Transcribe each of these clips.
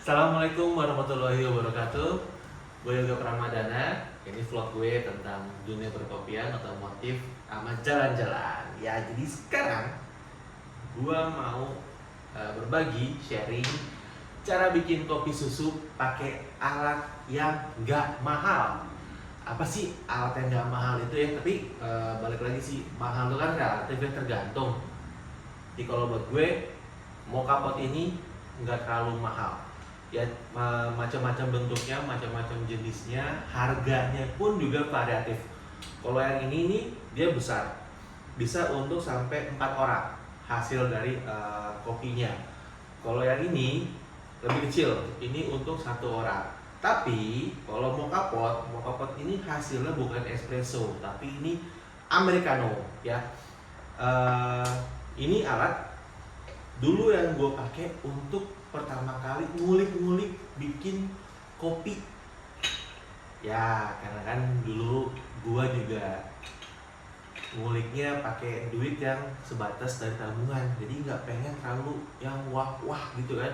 Assalamualaikum warahmatullahi wabarakatuh. Gue Yoga Ramadana. Ini vlog gue tentang dunia perkopian, otomotif, sama jalan-jalan. Ya, jadi sekarang gue mau berbagi, sharing cara bikin kopi susu pakai alat yang nggak mahal. Apa sih alat yang nggak mahal itu ya? Tapi balik lagi sih, mahal itu kan relatif ya, tergantung. Jadi kalau buat gue, mocha pot ini nggak terlalu mahal ya, macam-macam bentuknya, macam-macam jenisnya, harganya pun juga variatif. Kalau yang ini nih dia besar, bisa untuk sampai 4 orang hasil dari kopinya. Kalau yang ini lebih kecil, ini untuk 1 orang. Tapi kalau mocha pot ini hasilnya bukan espresso, tapi ini americano ya. Ini alat dulu yang gue pakai untuk pertama kali ngulik-ngulik bikin kopi ya, karena kan dulu gue juga nguliknya pakai duit yang sebatas dari tabungan, jadi nggak pengen terlalu yang wah-wah gitu kan.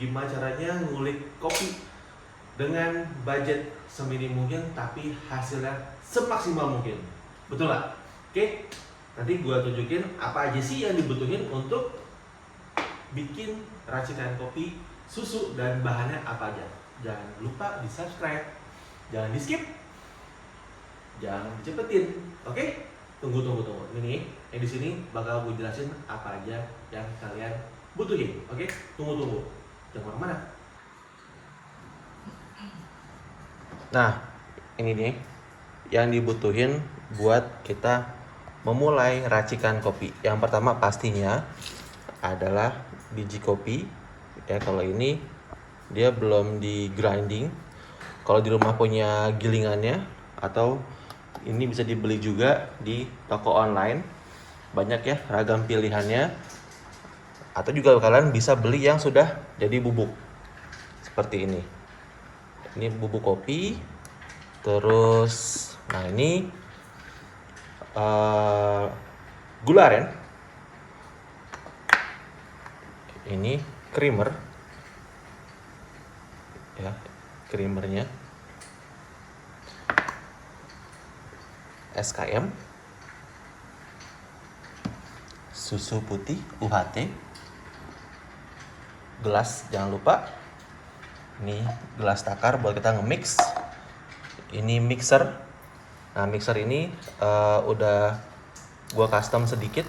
Gimana caranya ngulik kopi dengan budget seminim mungkin tapi hasilnya semaksimal mungkin, betul nggak? Oke, nanti gue tunjukin apa aja sih yang dibutuhin untuk bikin racikan kopi susu dan bahannya apa aja. Jangan lupa di subscribe, jangan di skip, jangan dicepetin. Oke? Tunggu. Ini yang di sini bakal gue jelasin apa aja yang kalian butuhin. Oke? Tunggu. Jangan kemana-mana. Nah, ini nih yang dibutuhin buat kita memulai racikan kopi. Yang pertama pastinya adalah biji kopi ya. Kalau ini dia belum di grinding. Kalau di rumah punya gilingannya, atau ini bisa dibeli juga di toko online, banyak ya ragam pilihannya. Atau juga kalian bisa beli yang sudah jadi bubuk seperti ini. Ini bubuk kopi. Terus nah ini gula aren. Ini creamer ya, creamernya. SKM, susu putih UHT, gelas jangan lupa. Ini gelas takar buat kita nge-mix. Ini mixer. Nah, mixer ini udah gua custom sedikit.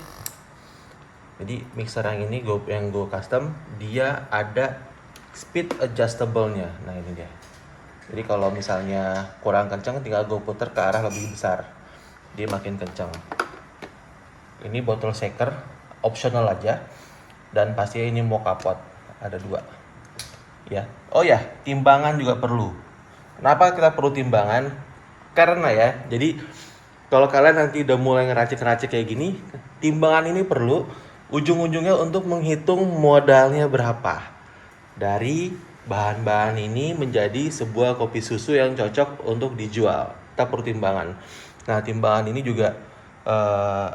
Jadi mixer yang ini yang gue custom, dia ada speed adjustable-nya. Nah, ini dia. Jadi kalau misalnya kurang kencang, tinggal gue putar ke arah lebih besar, dia makin kencang. Ini bottle shaker, optional aja. Dan pastinya ini mocha pot, ada 2 ya. Oh ya, timbangan juga perlu. Kenapa kita perlu timbangan? Karena ya, jadi kalau kalian nanti udah mulai ngeracik-ngeracik kayak gini, timbangan ini perlu. Ujung-ujungnya untuk menghitung modalnya berapa dari bahan-bahan ini menjadi sebuah kopi susu yang cocok untuk dijual. Kita perlu timbangan. Nah, timbangan ini juga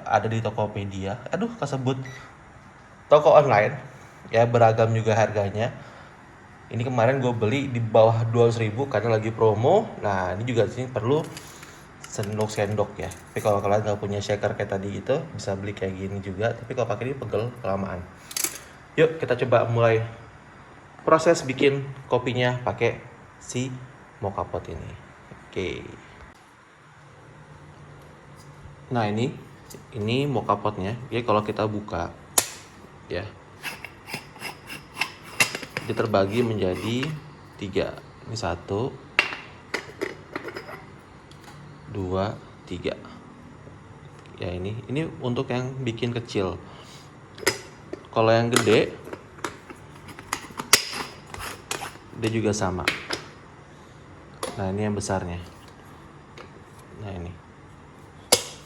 ada di Tokopedia. Kesebut toko online ya, beragam juga harganya. Ini kemarin gue beli di bawah 200.000 karena lagi promo. Nah, ini juga sini perlu sendok ya. Tapi kalau kalian nggak punya shaker kayak tadi itu, bisa beli kayak gini juga. Tapi kalau pakai ini pegel kelamaan. Yuk kita coba mulai proses bikin kopinya pakai si mocha pot ini. Oke. Nah, ini mocha potnya. Jadi kalau kita buka ya, dia terbagi menjadi 3. Ini 1, 2, 3 ya. Ini untuk yang bikin kecil. Kalau yang gede dia juga sama. Nah, ini yang besarnya. Nah, ini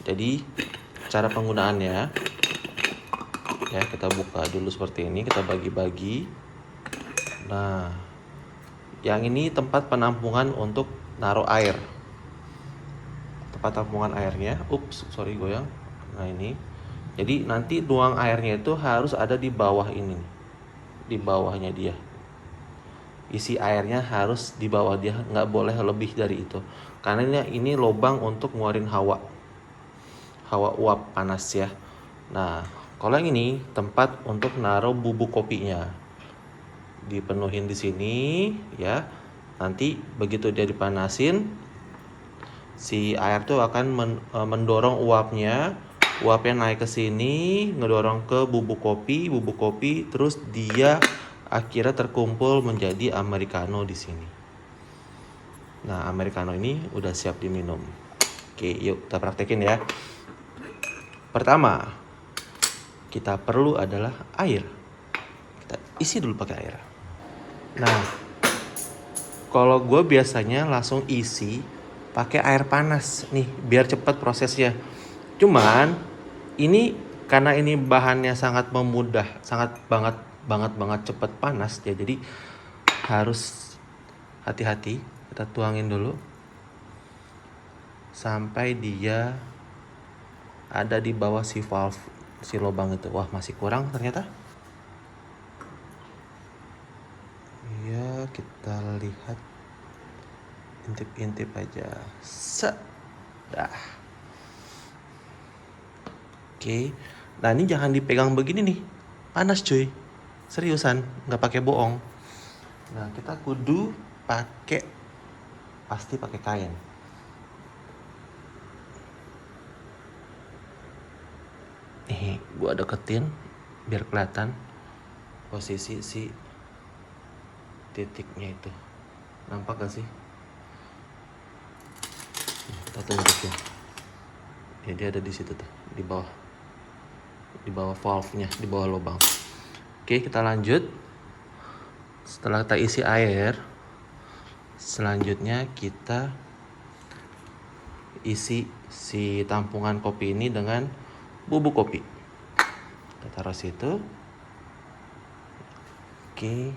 jadi cara penggunaannya ya, kita buka dulu seperti ini, kita bagi-bagi. Nah, yang ini tempat penampungan untuk naruh air, tempat tampungan airnya. Goyang. Nah, ini jadi nanti tuang airnya itu harus ada di bawah ini, di bawahnya dia. isi airnya harus di bawah dia, nggak boleh lebih dari itu. Karena ini lubang untuk ngeluarin hawa uap panas ya. Nah, kalau yang ini tempat untuk naruh bubuk kopinya. Dipenuhin di sini ya. Nanti begitu dia dipanasin, si air tuh akan mendorong uapnya. Uapnya naik ke sini, ngedorong ke bubuk kopi, terus dia akhirnya terkumpul menjadi americano di sini. Nah, americano ini udah siap diminum. Oke, yuk kita praktekin ya. Pertama, kita perlu adalah air. Kita isi dulu pakai air. Nah, kalau gue biasanya langsung isi pakai air panas nih, biar cepat prosesnya. Cuman ini karena ini bahannya sangat memudah, sangat banget cepet panas ya, jadi harus hati-hati. Kita tuangin dulu sampai dia ada di bawah si valve, si lubang itu. Wah, masih kurang ternyata. Ya, kita lihat intip-intip aja. Dah. Oke, nah ini jangan dipegang begini nih, panas cuy, seriusan, nggak pakai bohong. Nah, kita kudu pasti pakai kain. Nih, gua deketin biar kelihatan posisi si titiknya itu. Nampak gak sih? Kita tunjukin. Ya, dia ada di situ tuh, di bawah valve-nya, di bawah lubang. Oke, kita lanjut. Setelah kita isi air, selanjutnya kita isi si tampungan kopi ini dengan bubuk kopi. Kita taruh situ. Oke,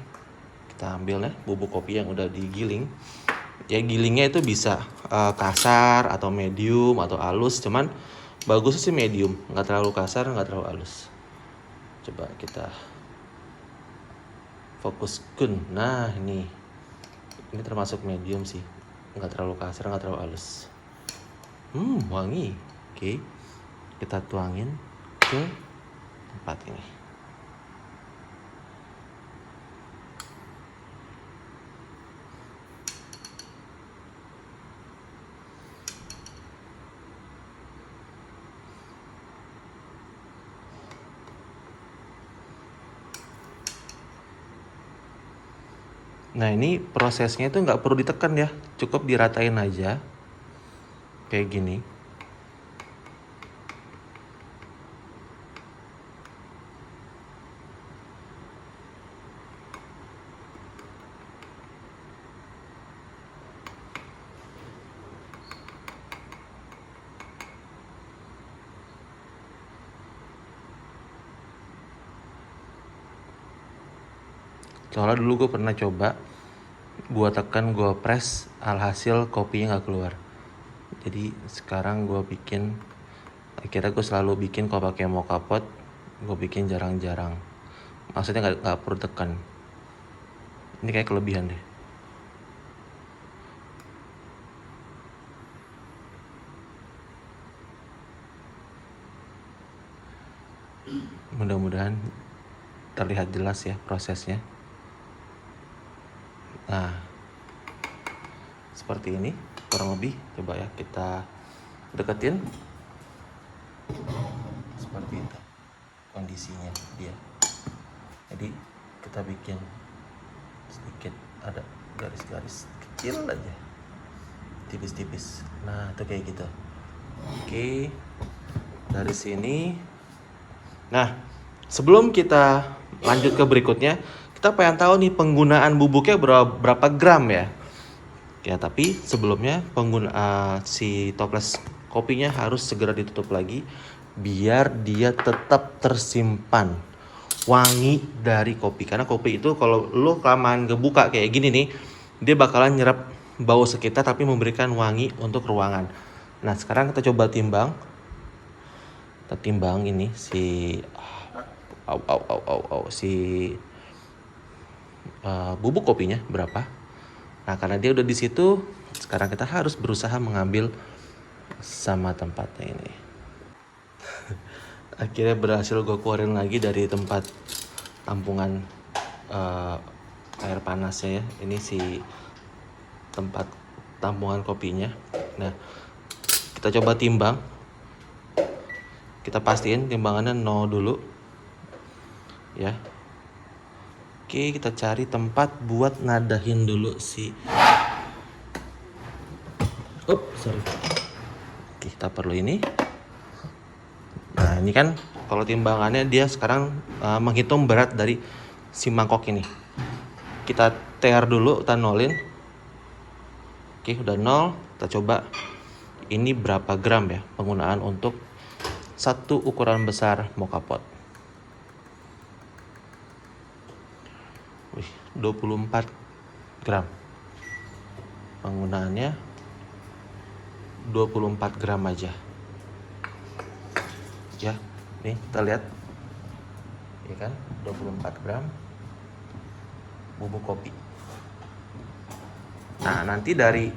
kita ambil ya bubuk kopi yang udah digiling. Ya, gilingnya itu bisa kasar atau medium atau halus, cuman bagusnya sih medium, nggak terlalu kasar, nggak terlalu halus. Coba kita fokuskan. Nah, ini termasuk medium sih, nggak terlalu kasar, nggak terlalu halus. Wangi. Oke, kita tuangin ke tempat ini. Nah, ini prosesnya itu nggak perlu ditekan ya, cukup diratain aja kayak gini. Soalnya dulu gue pernah coba, gue tekan, gue press, alhasil kopinya nggak keluar. Jadi sekarang gue bikin, akhirnya gue selalu bikin kalau pakai mocha pot, gue bikin jarang-jarang. Maksudnya nggak perlu tekan. Ini kayak kelebihan deh. Mudah-mudahan terlihat jelas ya prosesnya. Nah, seperti ini kurang lebih. Coba ya kita deketin. Seperti itu kondisinya dia. Jadi kita bikin sedikit, ada garis-garis kecil aja, tipis-tipis. Nah, itu kayak gitu. Oke, dari sini. Nah, sebelum kita lanjut ke berikutnya, kita pengen tahu nih penggunaan bubuknya berapa gram ya. Ya, tapi sebelumnya si toples kopinya harus segera ditutup lagi biar dia tetap tersimpan wangi dari kopi. Karena kopi itu kalau lo kelamaan kebuka kayak gini nih, dia bakalan nyerap bau sekitar tapi memberikan wangi untuk ruangan. Nah, sekarang kita coba timbang. Kita timbang ini si si bubuk kopinya berapa. Nah, karena dia udah di situ, sekarang kita harus berusaha mengambil sama tempatnya ini. Akhirnya berhasil gue keluarin lagi dari tempat tampungan air panasnya ya. Ini si tempat tampungan kopinya. Nah, kita coba timbang. Kita pastiin timbangannya 0 dulu. Ya. Oke, kita cari tempat buat nadahin dulu si sorry. Oke, kita perlu ini. Nah, ini kan kalau timbangannya dia sekarang menghitung berat dari si mangkok ini. Kita TR dulu, kita nolin. Oke, udah 0. Kita coba ini berapa gram ya penggunaan untuk satu ukuran besar mocha pot. 24 gram. Penggunaannya 24 gram aja. Ya, nih kita lihat. Ya kan, 24 gram bubuk kopi. Nah, nanti dari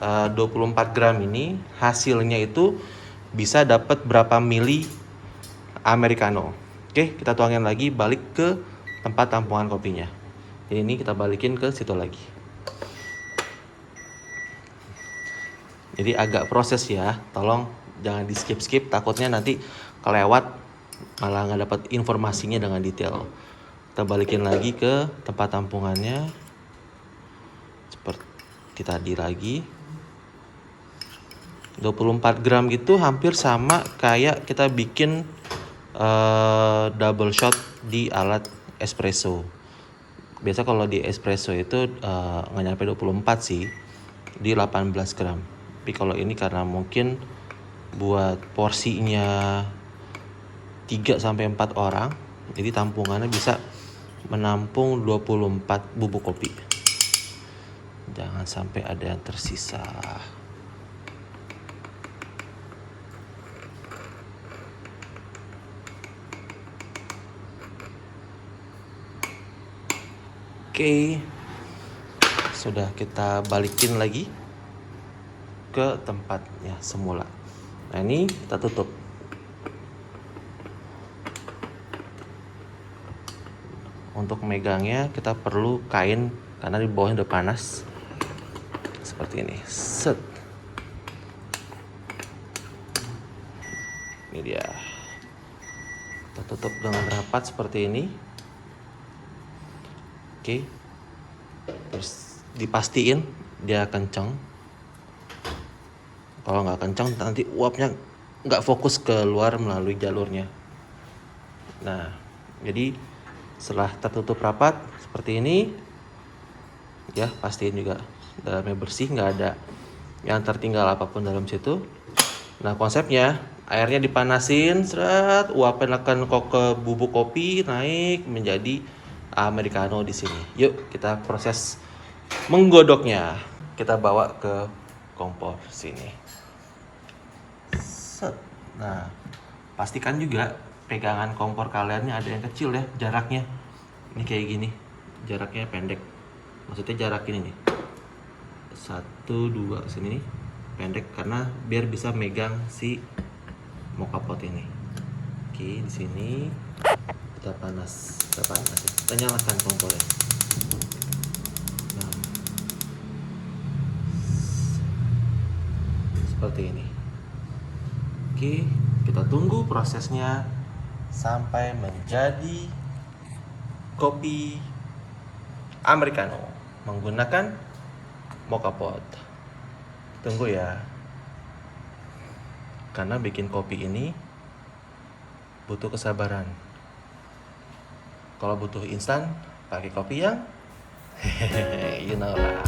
24 gram ini hasilnya itu bisa dapat berapa mili americano. Oke, kita tuangin lagi balik ke tempat tampungan kopinya. Jadi ini kita balikin ke situ lagi. Jadi agak proses ya, tolong jangan di skip-skip, takutnya nanti kelewat malah nggak dapat informasinya dengan detail. Kita balikin lagi ke tempat tampungannya seperti tadi lagi. 24 gram gitu hampir sama kayak kita bikin double shot di alat espresso. Biasa kalau di espresso itu nggak nyampe 24 sih, di 18 gram. Tapi kalau ini karena mungkin buat porsinya 3-4 orang, jadi tampungannya bisa menampung 24 bubuk kopi. Jangan sampai ada yang tersisa. Oke, sudah kita balikin lagi ke tempatnya semula. Nah, ini kita tutup. Untuk megangnya kita perlu kain karena di bawahnya udah panas. Seperti ini. Set. Ini dia. Kita tutup dengan rapat seperti ini. Oke. Terus dipastiin dia kencang. Kalau nggak kencang nanti uapnya nggak fokus keluar melalui jalurnya. Nah, jadi setelah tertutup rapat seperti ini, ya pastiin juga dalamnya bersih, nggak ada yang tertinggal apapun dalam situ. Nah, konsepnya airnya dipanasin, seret, uapnya akan ke bubuk kopi naik menjadi americano di sini. Yuk kita proses menggodoknya. Kita bawa ke kompor sini. Set. Nah, pastikan juga pegangan kompor kalian ada yang kecil ya jaraknya. Ini kayak gini, jaraknya pendek. Maksudnya jarak ini nih. 1, 2 sini pendek karena biar bisa megang si mocha pot ini. Oke, di sini kita kita nyalakan kompornya. Nah, seperti ini. Oke, kita tunggu prosesnya sampai menjadi kopi americano menggunakan mocha pot. Tunggu ya. Karena bikin kopi ini butuh kesabaran. Kalau butuh instan, pakai kopi yang you know lah.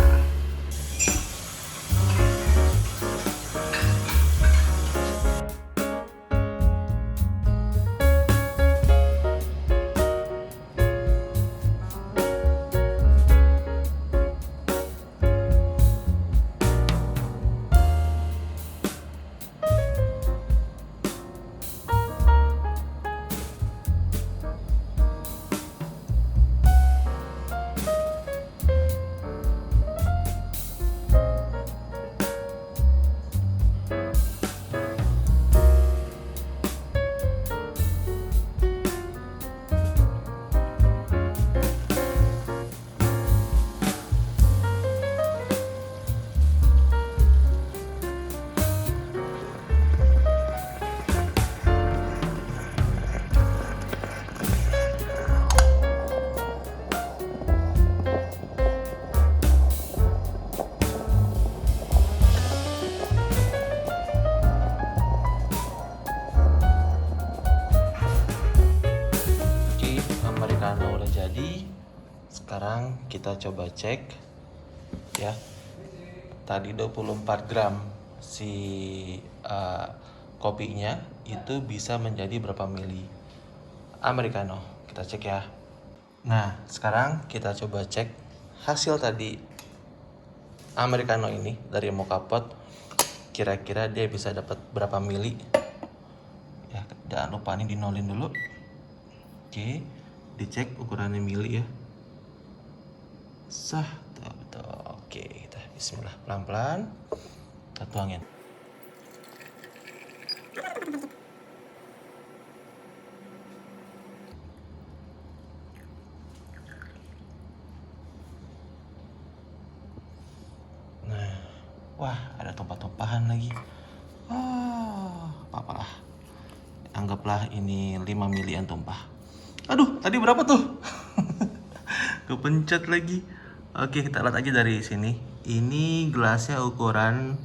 kita coba cek ya. Tadi 24 gram si kopinya itu bisa menjadi berapa mili Americano. Kita cek ya. Nah, sekarang kita coba cek hasil tadi Americano ini dari mocha pot. Kira-kira dia bisa dapat berapa mili. Ya, jangan lupa ini dinolin dulu. Oke, dicek ukurannya mili ya. Sah, betul. Oke, kita bismillah, pelan-pelan kita tuangin. Nah, wah, ada tumpah-tumpahan lagi. Apa-apalah. Anggaplah ini 5 mili yang tumpah. Aduh, tadi berapa tuh? Kepencet lagi. Oke, kita lihat aja dari sini. Ini gelasnya ukuran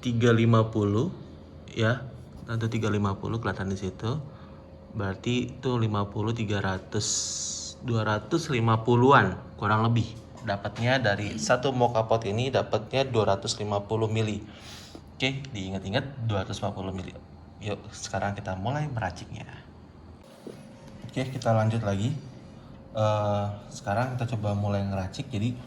350 ya. Tentu 350 kelihatan di situ. Berarti itu 50 300 250-an kurang lebih. Dapatnya dari satu mocha pot ini dapatnya 250 mili. Oke, diingat-ingat 250 mili. Yuk, sekarang kita mulai meraciknya. Oke, kita lanjut lagi. Sekarang kita coba mulai ngeracik. Jadi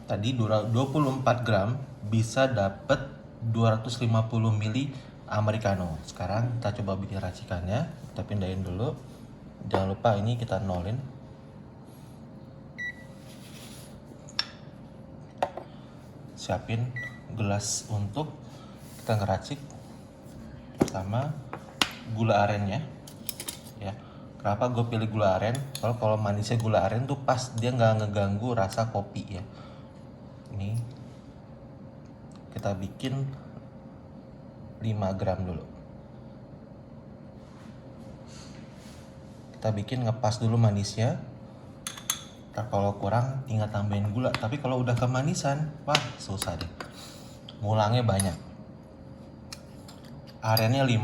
tadi 24 gram bisa dapat 250 mili Americano. Sekarang kita coba bikin racikannya. Kita pindahin dulu. Jangan lupa ini kita nolin. Siapin gelas untuk kita ngeracik. Pertama gula arennya ya. Kenapa gue pilih gula aren? Kalau manisnya gula aren tuh pas, dia nggak ngeganggu rasa kopi ya. Ini kita bikin 5 gram dulu. Kita bikin ngepas dulu manisnya. Ntar kalau kurang tinggal tambahin gula. Tapi kalau udah kemanisan, wah susah deh. Ngulangnya banyak. Arennya 5.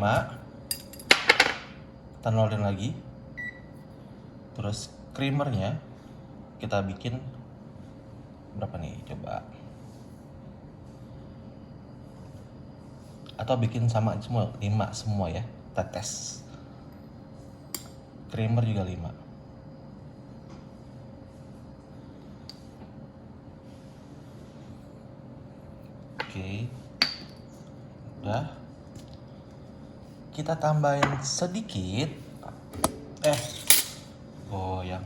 Kita nolin lagi. Terus creamernya kita bikin berapa nih? Coba. Atau bikin sama semua 5 semua ya. Tetes. Creamer juga 5. Oke. Udah. Kita tambahin sedikit. Goyang.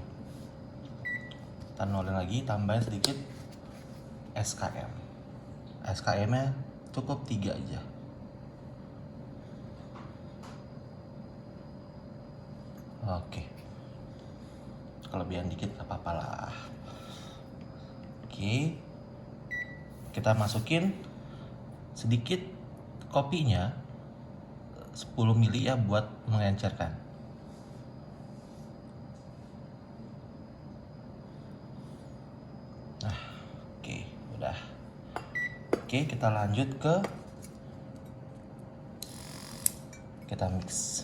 Kita nolin lagi, tambahin sedikit SKM. SKM-nya cukup 3 aja. Oke. Kelebihan dikit gak apa-apa lah. Oke. Kita masukin sedikit kopinya 10 mili ya buat mengencerkan. Nah, oke, udah. Oke, kita lanjut ke kita mix.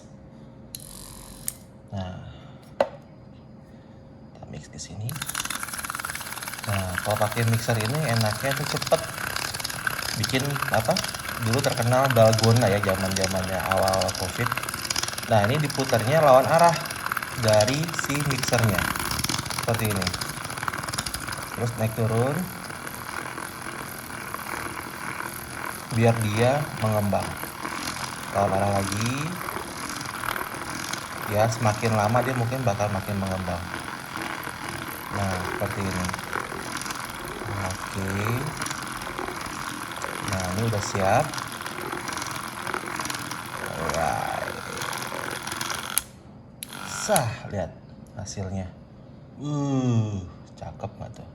Nah, kita mix ke sini. Nah, kalau pakai mixer ini enaknya tuh cepet. Bikin apa? Dulu terkenal dalgona ya, zaman-zamannya awal Covid. Nah, ini diputarnya lawan arah dari si mixernya. Seperti ini. Terus naik turun. Biar dia mengembang. Lawan arah lagi. Ya, semakin lama dia mungkin bakal makin mengembang. Nah, seperti ini. Oke. Nah, ini udah siap. Alright. Sah, lihat hasilnya. Cakep nggak tuh?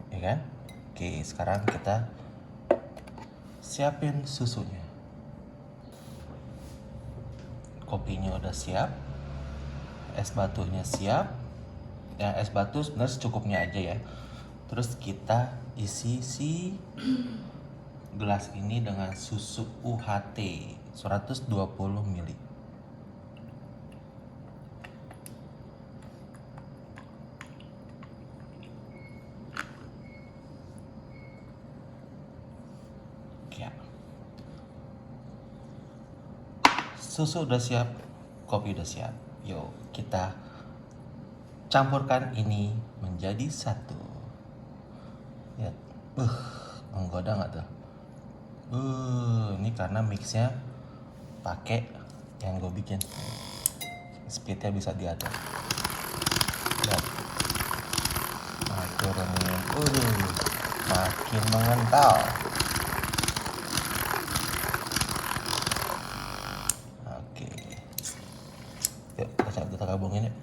Ya kan? Oke, sekarang kita siapin susunya. Kopinya udah siap. Es batunya siap. Ya, es batu sebenarnya secukupnya aja ya. Terus kita isi si gelas ini dengan susu UHT 120 ml. Susu udah siap, kopi udah siap. Yuk kita campurkan ini menjadi satu. Lihat, menggoda nggak tuh? Ini karena mixnya pakai yang gue bikin. Speednya bisa diatur. Lihat, nah, turunin. Makin mengental. Oke, yuk kita gabungin yuk.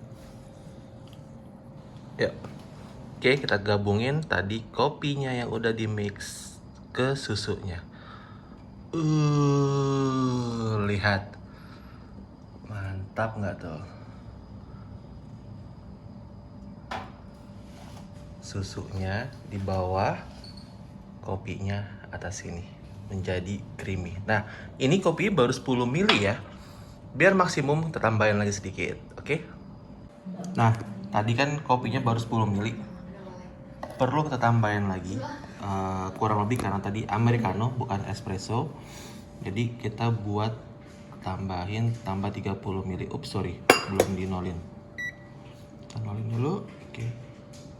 Yuk. Oke, kita gabungin tadi kopinya yang udah di mix ke susunya. Lihat, mantap nggak tuh? Susunya di bawah, kopinya atas sini menjadi creamy. Nah, ini kopi baru 10 ml ya. Biar maksimum kita tambahin lagi sedikit, oke? Nah, tadi kan kopinya baru 10 ml. Perlu kita tambahin lagi kurang lebih karena tadi americano bukan espresso. Jadi kita buat tambah 30 ml. Sorry, belum dinolin. Kita nolin dulu. Oke.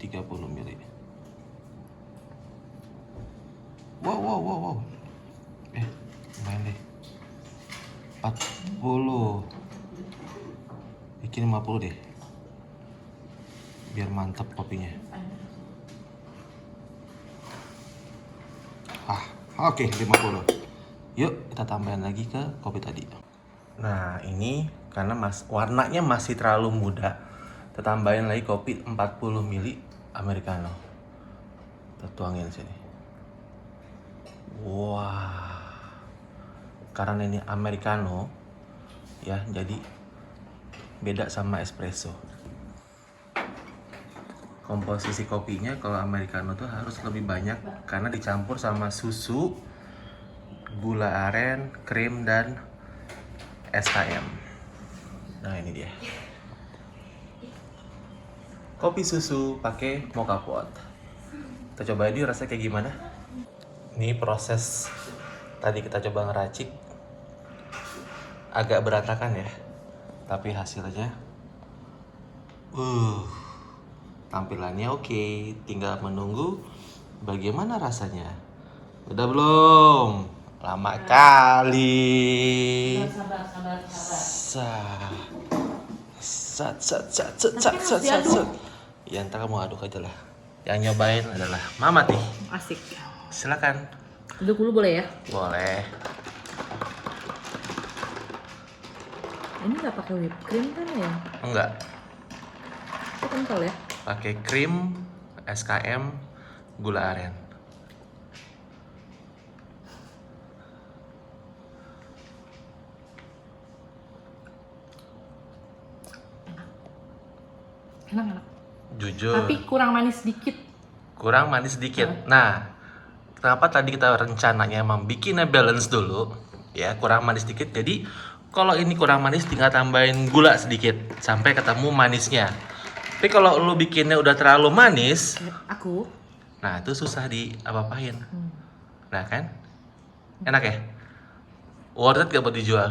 30 ml. Wow. Lumayan deh. 40. Bikin 50 deh. Biar mantap kopinya. Oke, 50. Yuk kita tambahin lagi ke kopi tadi. Nah, ini karena warnanya masih terlalu muda. Kita tambahin lagi kopi 40 ml americano. Kita tuangin sini. Wah. Karena ini americano ya, jadi beda sama espresso. Komposisi kopinya kalau americano tuh harus lebih banyak karena dicampur sama susu, gula aren, krim, dan SKM. Nah, ini dia. Kopi susu pakai mocha pot. Kita coba ini rasanya kayak gimana? Ini proses tadi kita coba ngeracik. Agak berantakan ya. Tapi hasilnya tampilannya oke. Tinggal menunggu bagaimana rasanya. Udah belum? Lama kali. Sabar. Ya ntar kamu aduk aja lah. Yang nyobain adalah Mama nih. Asik. Silakan. Duduk dulu boleh ya? Boleh. Ini nggak pakai whipped cream kan ya? Enggak. Itu kental ya? Pakai krim, SKM, gula aren. Enak. Jujur. Tapi kurang manis dikit. Kurang manis sedikit. Nah, kenapa tadi kita rencananya bikinnya balance dulu, ya kurang manis sedikit. Jadi kalau ini kurang manis tinggal tambahin gula sedikit sampai ketemu manisnya. Tapi kalau lu bikinnya udah terlalu manis, Aku. nah itu susah apa-apain. Nah kan, enak ya. Worth it gak buat dijual?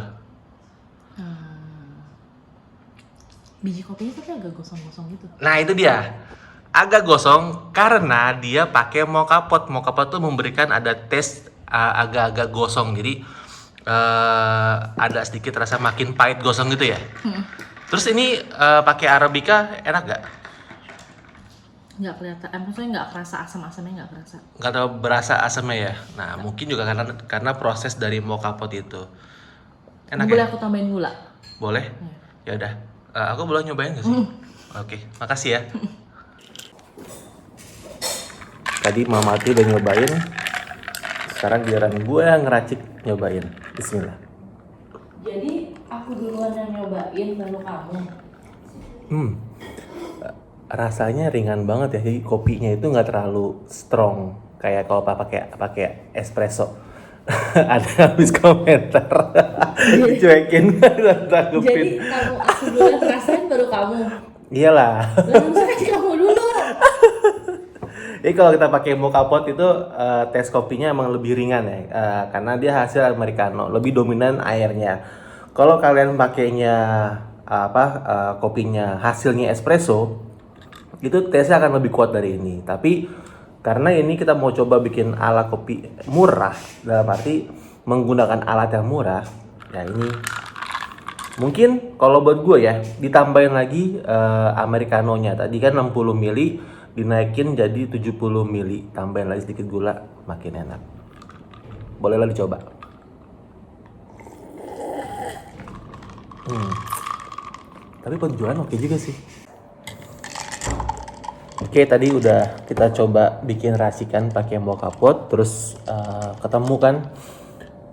Biji kopinya tapi agak gosong-gosong gitu. Nah itu dia. Agak gosong karena dia pakai mocha pot. Mocha pot tuh memberikan ada taste agak-agak gosong. Jadi ada sedikit rasa makin pahit gosong gitu ya. Terus ini pakai arabica enak gak? Nggak kelihatan. Maksudnya nggak kerasa asam-asamnya, nggak kerasa. Nggak terlalu berasa asamnya ya. Nah mungkin juga karena proses dari mocha pot itu. Enak Boleh ya? aku tambahin gula? Boleh. Ya udah. Aku boleh nyobain gak sih? Oke, makasih ya. Tadi Mama Ati udah nyobain. Sekarang giliran gue yang ngeracik nyobain. Bismillah. Jadi aku duluan yang nyobain baru kamu. Rasanya ringan banget ya. Jadi kopinya itu nggak terlalu strong kayak kalau pakai espresso. Ada habis komentar dicuekin dan tanggepin. Jadi kamu aku duluan rasain baru kamu. Iyalah. Lalu kasih kamu dulu. Jadi kalau kita pakai mocha pot itu tes kopinya emang lebih ringan ya, karena dia hasil americano, lebih dominan airnya. Kalau kalian pakainya kopinya hasilnya espresso, itu tesnya akan lebih kuat dari ini. Tapi karena ini kita mau coba bikin ala kopi murah, dalam arti menggunakan alat yang murah, ya ini mungkin kalau buat gue ya ditambahin lagi americanonya. Tadi kan 60 ml dinaikin jadi 70 ml, tambahin lagi sedikit gula, makin enak. Bolehlah dicoba. Tapi buat jualan oke juga sih. Oke, tadi udah kita coba bikin racikan pakai mocha pot, terus ketemu kan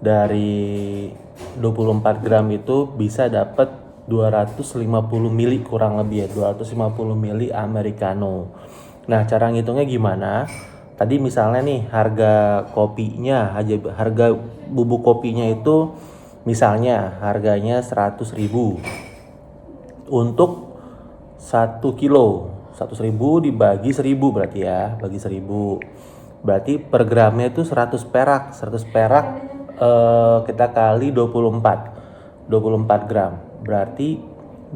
dari 24 gram itu bisa dapat 250 ml kurang lebih ya, 250 ml americano. Nah, cara ngitungnya gimana? Tadi misalnya nih harga kopinya aja, harga bubuk kopinya itu misalnya harganya 100.000 untuk 1 kilo. 100.000 dibagi 1000 berarti ya, bagi 1000. Berarti per gramnya itu 100 perak. 100 perak kita kali 24 gram. Berarti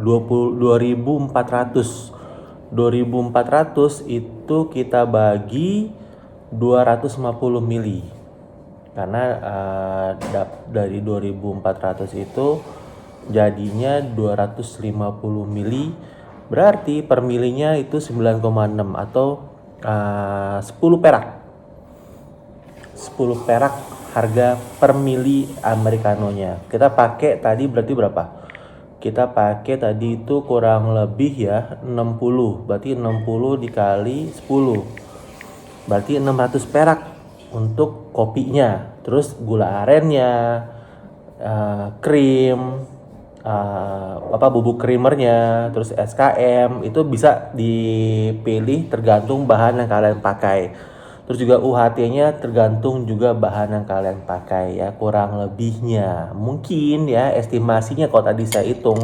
2400. 2400 itu kita bagi 250 mili. Karena dari 2400 itu jadinya 250 mili, berarti per milinya itu 9,6 atau 10 perak. 10 perak harga per mili americanonya. Kita pakai tadi berarti berapa? Kita pakai tadi itu kurang lebih ya 60. Berarti 60 dikali 10. Berarti 600 perak untuk kopinya. Terus gula arennya, krim, bubuk creamernya, terus SKM itu bisa dipilih tergantung bahan yang kalian pakai. Terus juga UHT-nya tergantung juga bahan yang kalian pakai ya, kurang lebihnya. Mungkin ya estimasinya kalau tadi saya hitung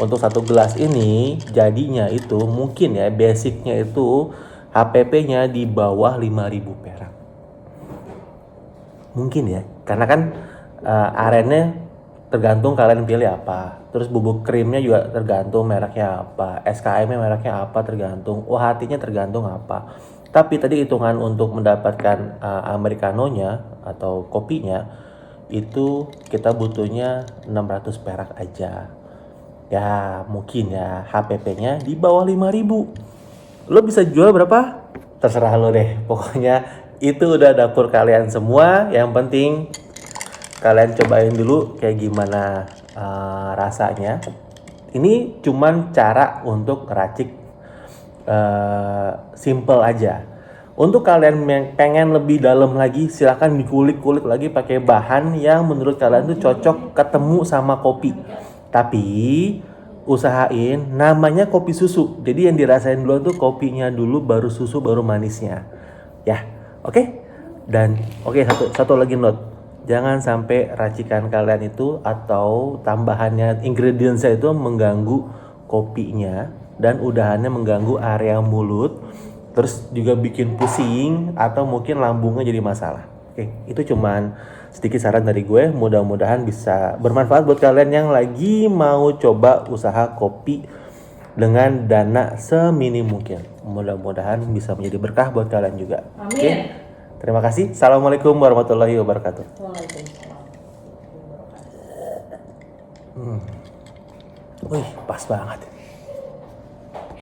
untuk satu gelas ini jadinya itu mungkin ya basicnya itu HPP-nya di bawah 5.000 perak. Mungkin ya, karena kan arennya tergantung kalian pilih apa. Terus bubuk krimnya juga tergantung mereknya apa. SKM-nya mereknya apa tergantung. UHT-nya tergantung apa. Tapi tadi hitungan untuk mendapatkan americanonya atau kopinya itu kita butuhnya 600 perak aja. Ya mungkin ya HPP-nya di bawah 5.000. Lo bisa jual berapa? Terserah lo deh. Pokoknya itu udah dapur kalian semua. Yang penting kalian cobain dulu kayak gimana rasanya. Ini cuman cara untuk racik simple aja. Untuk kalian yang pengen lebih dalam lagi, silahkan dikulik-kulik lagi pakai bahan yang menurut kalian tuh cocok ketemu sama kopi. Tapi usahain namanya kopi susu. Jadi yang dirasain dulu tuh kopinya dulu, baru susu, baru manisnya. Ya, oke? Dan oke, satu lagi note. Jangan sampai racikan kalian itu atau tambahannya ingredientsnya itu mengganggu kopinya dan udahannya mengganggu area mulut, terus juga bikin pusing atau mungkin lambungnya jadi masalah. Oke, itu cuman sedikit saran dari gue, mudah-mudahan bisa bermanfaat buat kalian yang lagi mau coba usaha kopi dengan dana seminim mungkin. Mudah-mudahan bisa menjadi berkah buat kalian juga. Amin. Oke? Terima kasih. Assalamualaikum warahmatullahi wabarakatuh. Waalaikumsalam. Wih, pas banget.